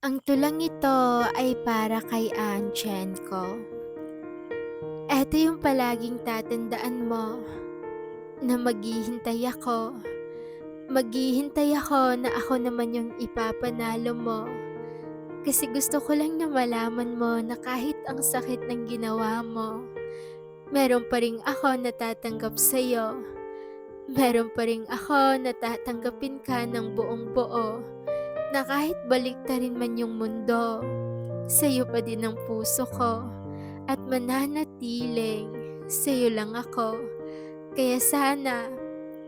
Ang tulang ito ay para kay Anchen ko. Eto yung palaging tatandaan mo na maghihintay ako. Maghihintay ako na ako naman yung ipapanalo mo. Kasi gusto ko lang na malaman mo na kahit ang sakit ng ginawa mo, meron pa ring ako na tatanggap sa'yo. Meron pa ring ako na tatanggapin ka ng buong buo. Na kahit baliktarin man yung mundo, sa'yo pa din ang puso ko at mananatiling sa'yo lang ako. Kaya sana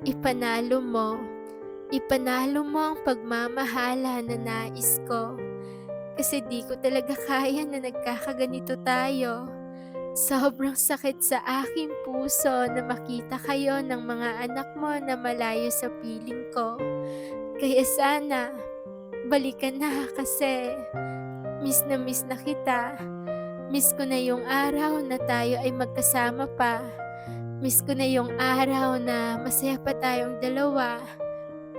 ipanalo mo ang pagmamahala na nais ko. Kasi di ko talaga kaya na nagkakaganito tayo. Sobrang sakit sa aking puso na makita kayo ng mga anak mo na malayo sa piling ko. Kaya sana balikan na kasi miss na kita. Miss ko na yung araw na tayo ay magkasama pa. Miss ko na yung araw na masaya pa tayong dalawa.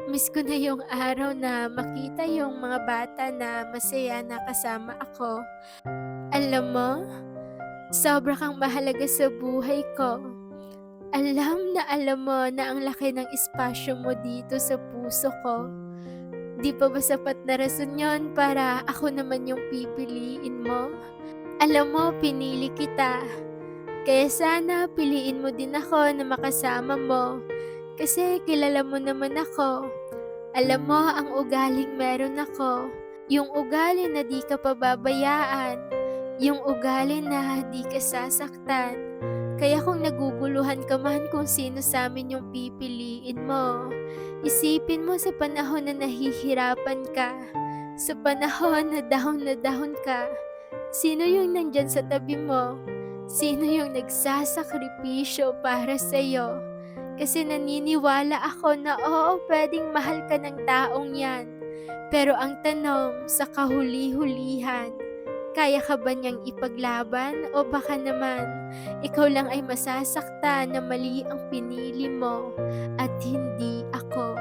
Miss ko na yung araw na makita yung mga bata na masaya na kasama ako. Alam mo, sobra kang mahalaga sa buhay ko. Alam mo na ang laki ng espasyo mo dito sa puso ko. Di pa ba sapat na rason yon para ako naman yung pipiliin mo? Alam mo, pinili kita. Kaya sana piliin mo din ako na makasama mo. Kasi kilala mo naman ako. Alam mo ang ugaling meron ako. Yung ugali na di ka pababayaan. Yung ugali na di ka sasaktan. Kaya kung naguguluhan ka man kung sino sa amin yung pipiliin mo, isipin mo sa panahon na nahihirapan ka. Sa panahon na down ka. Sino yung nandyan sa tabi mo? Sino yung nagsasakripisyo para sa'yo? Kasi naniniwala ako na oo, pwedeng mahal ka ng taong yan. Pero ang tanong, sa kahuli-hulihan, kaya ka ba niyang ipaglaban? O baka naman, ikaw lang ay masasaktan na mali ang pinili mo at hindi ako.